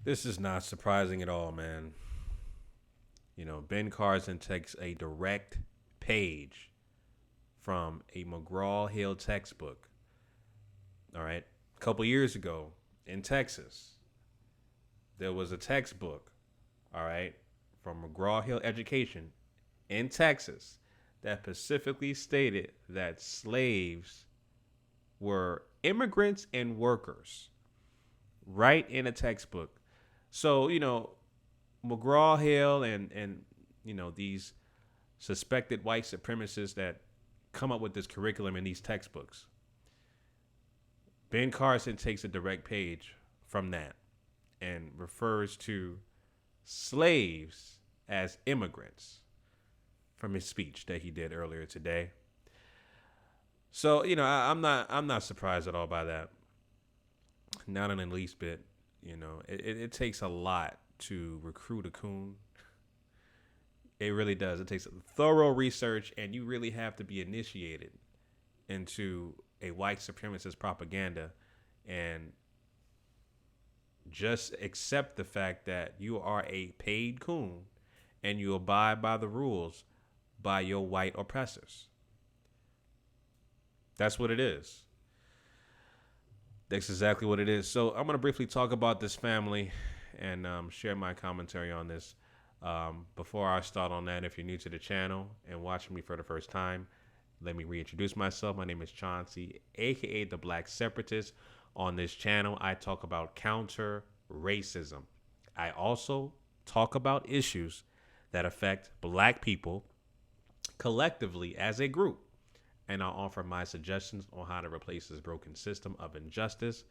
This is not surprising at all, man. Ben Carson takes a direct page from a McGraw-Hill textbook. All right. A couple years ago in Texas, there was a textbook, all right, from McGraw-Hill Education in Texas that specifically stated that slaves were immigrants and workers, right in a textbook. So, McGraw Hill and these suspected white supremacists that come up with this curriculum in these textbooks. Ben Carson takes a direct page from that and refers to slaves as immigrants from his speech that he did earlier today. So, I'm not surprised at all by that. Not in the least bit. It takes a lot to recruit a coon. It really does. It takes thorough research, and you really have to be initiated into a white supremacist propaganda and just accept the fact that you are a paid coon and you abide by the rules by your white oppressors. That's what it is. That's exactly what it is. So I'm going to briefly talk about this family and share my commentary on this. Before I start on that, if you're new to the channel and watching me for the first time, let me reintroduce myself. My name is Chauncey, aka the Black Separatist. On this channel, I talk about counter racism. I also talk about issues that affect black people collectively as a group. And I'll offer my suggestions on how to replace this broken system of injustice,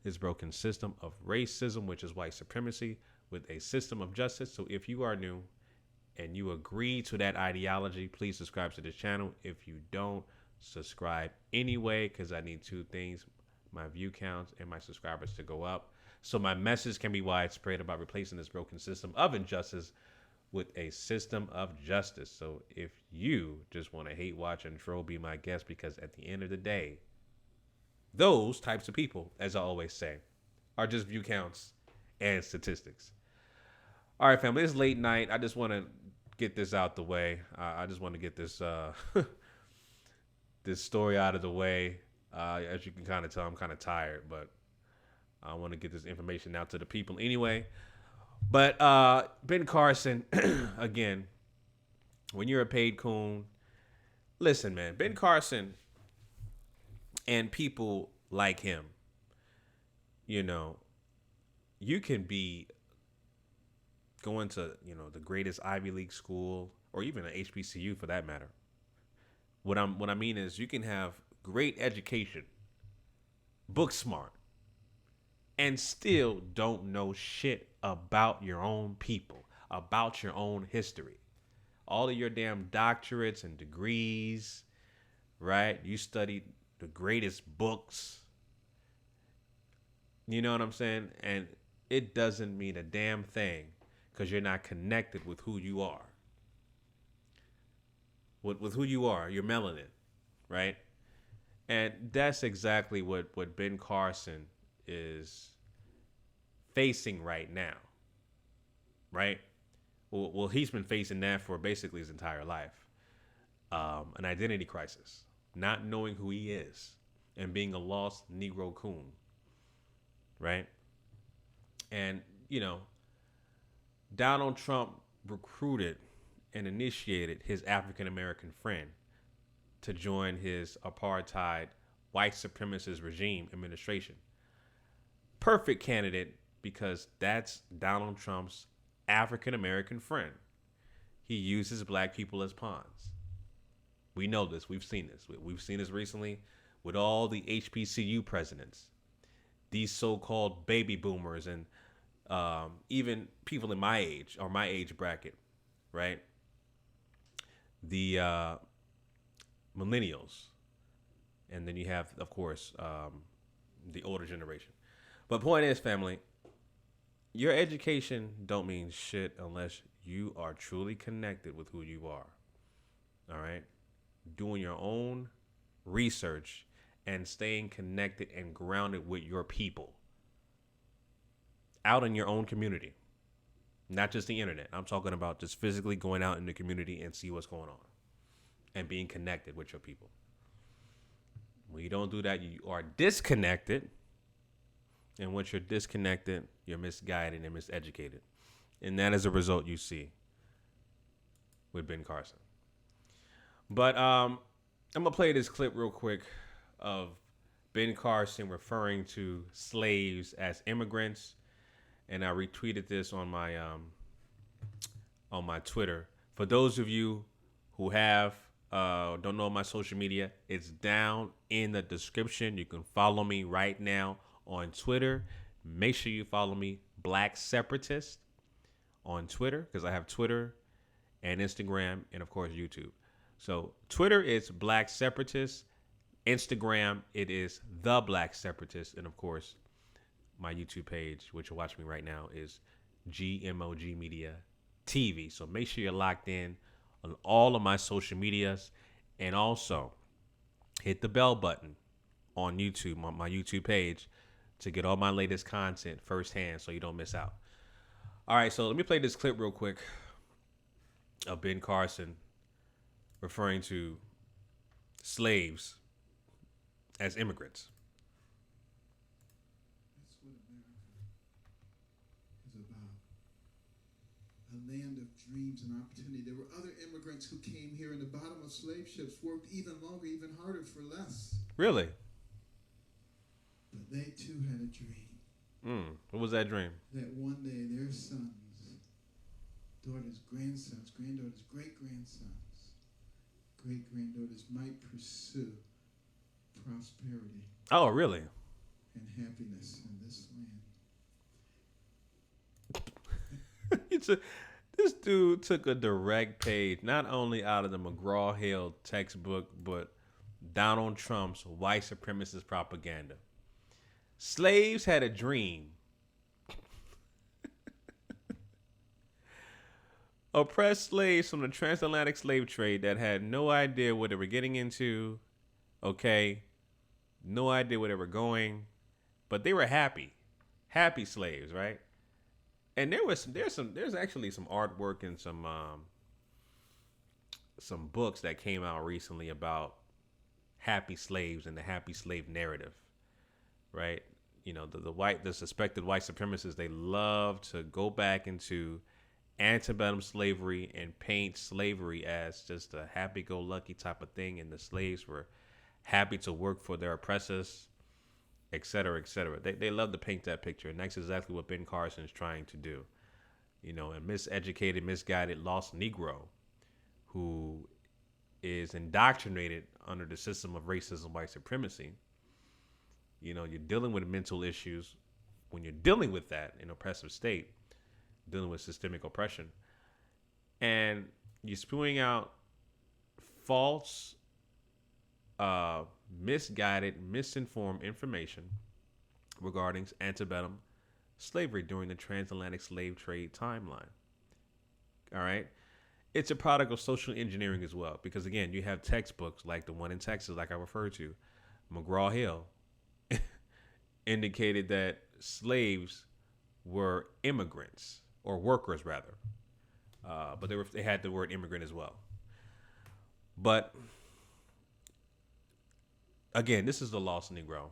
this broken system of racism, which is white supremacy, with a system of justice. So if you are new and you agree to that ideology, please subscribe to this channel. If you don't, subscribe anyway, because I need two things: my view counts and my subscribers to go up, so my message can be widespread about replacing this broken system of injustice with a system of justice. So if you just want to hate, watch, and troll, be my guest, because at the end of the day, those types of people, as I always say, are just view counts and statistics. All right, family, it's late night. I just want to get this out the way. I just want to get this this story out of the way. As you can kind of tell, I'm kind of tired, but I want to get this information out to the people anyway. But Ben Carson, again, when you're a paid coon, listen, man, Ben Carson and people like him, you can be going to, the greatest Ivy League school or even an HBCU for that matter. What I mean is you can have great education, book smart, and still don't know shit about your own people, about your own history. All of your damn doctorates and degrees, right? You studied the greatest books. You know what I'm saying? And it doesn't mean a damn thing because you're not connected with who you are. With who you are, your melanin, right? And that's exactly what Ben Carson is facing right now, right? Well, he's been facing that for basically his entire life. An identity crisis, not knowing who he is, and being a lost Negro coon, right? And, Donald Trump recruited and initiated his African-American friend to join his apartheid white supremacist regime administration. Perfect candidate because that's Donald Trump's African-American friend. He uses black people as pawns. We know this. We've seen this. We've seen this recently with all the HBCU presidents. These so-called baby boomers and even people in my age or my age bracket, right? The millennials. And then you have, of course, the older generation. But point is, family, your education don't mean shit unless you are truly connected with who you are. All right? Doing your own research and staying connected and grounded with your people. out in your own community, not just the internet. I'm talking about just physically going out in the community and see what's going on and being connected with your people. When you don't do that, you are disconnected. And once you're disconnected, you're misguided and miseducated. And that is a result you see with Ben Carson. But I'm going to play this clip real quick of Ben Carson referring to slaves as immigrants. And I retweeted this on my Twitter. For those of you who have don't know my social media, it's down in the description. You can follow me right now on Twitter. Make sure you follow me, Black Separatist, on Twitter, because I have Twitter and Instagram and, of course, YouTube. So Twitter is Black Separatist. Instagram, it is The Black Separatist. And, of course, my YouTube page, which you're watching me right now, is GMOGMediaTV. So make sure you're locked in on all of my social medias, and also hit the bell button on YouTube, on my YouTube page, to get all my latest content firsthand so you don't miss out. All right, so let me play this clip real quick of Ben Carson referring to slaves as immigrants. That's what America is about. A land of dreams and opportunity. There were other immigrants who came here in the bottom of slave ships, worked even longer, even harder for less. Really? But they too had a dream. What was that dream? That one day their sons, daughters, grandsons, granddaughters, great-grandsons, great-granddaughters might pursue prosperity. Oh, really? And happiness in this land. This dude took a direct page, not only out of the McGraw-Hill textbook, but Donald Trump's white supremacist propaganda. Slaves had a dream. Oppressed slaves from the transatlantic slave trade that had no idea what they were getting into, okay? No idea where they were going, but they were happy slaves, right? And there's actually some artwork and some books that came out recently about happy slaves and the happy slave narrative, right? You know, the suspected white supremacists, they love to go back into antebellum slavery and paint slavery as just a happy-go-lucky type of thing, and the slaves were happy to work for their oppressors, et cetera, et cetera. They love to paint that picture, and that's exactly what Ben Carson is trying to do. You know, a miseducated, misguided, lost Negro who is indoctrinated under the system of racism, white supremacy. You know, you're dealing with mental issues. When you're dealing with that in an oppressive state, dealing with systemic oppression, and you're spewing out false, misguided, misinformed information regarding antebellum slavery during the transatlantic slave trade timeline. All right. It's a product of social engineering as well, because again, you have textbooks like the one in Texas, like I referred to, McGraw-Hill, indicated that slaves were immigrants, or workers rather, but they had the word immigrant as well. But again, this is the lost Negro,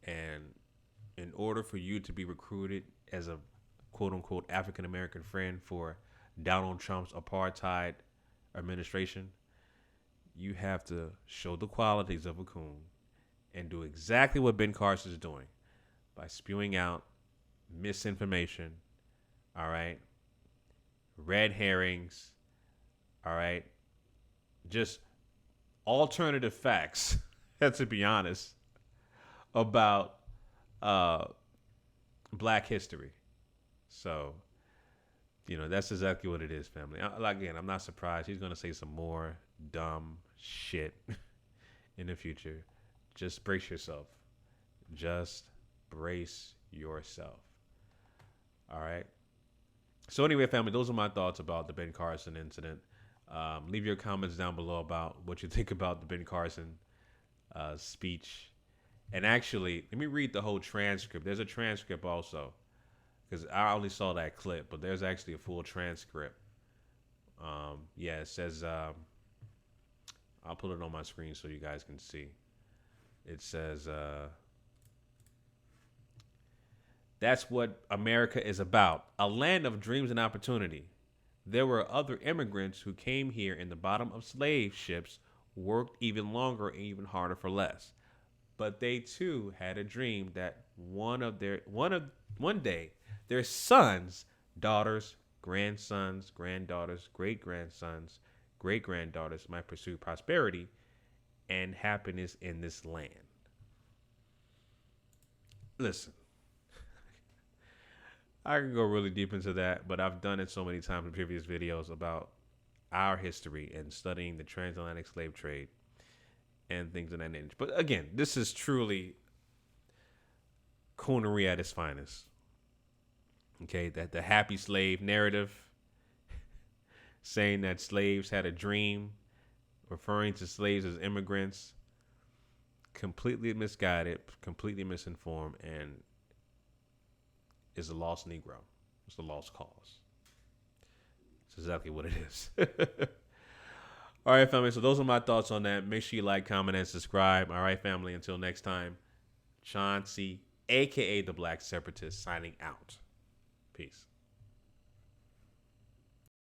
and in order for you to be recruited as a quote-unquote African-American friend for Donald Trump's apartheid administration, you have to show the qualities of a coon and do exactly what Ben Carson is doing by spewing out misinformation, all right, red herrings, all right, just alternative facts, to be honest, about Black history. So, you know, that's exactly what it is, family. Again, I'm not surprised. He's going to say some more dumb shit in the future. Just brace yourself. Just brace yourself. All right. So anyway, family, those are my thoughts about the Ben Carson incident. Leave your comments down below about what you think about the Ben Carson speech. And actually, let me read the whole transcript. There's a transcript also because I only saw that clip, but there's actually a full transcript. Yeah, it says, I'll put it on my screen so you guys can see. It says, that's what America is about, a land of dreams and opportunity. There were other immigrants who came here in the bottom of slave ships, worked even longer and even harder for less. But they too had a dream that one day their sons, daughters, grandsons, granddaughters, great grandsons, great granddaughters might pursue prosperity and happiness in this land. Listen, I can go really deep into that, but I've done it so many times in previous videos about our history and studying the transatlantic slave trade and things of that nature. But again, this is truly Coonery at its finest. Okay, that the happy slave narrative, saying that slaves had a dream, referring to slaves as immigrants, completely misguided, completely misinformed, and is a lost Negro. It's a lost cause. It's exactly what it is. All right, family. So those are my thoughts on that. Make sure you like, comment, and subscribe. All right, family. Until next time, Chauncey, a.k.a. the Black Separatist, signing out. Peace.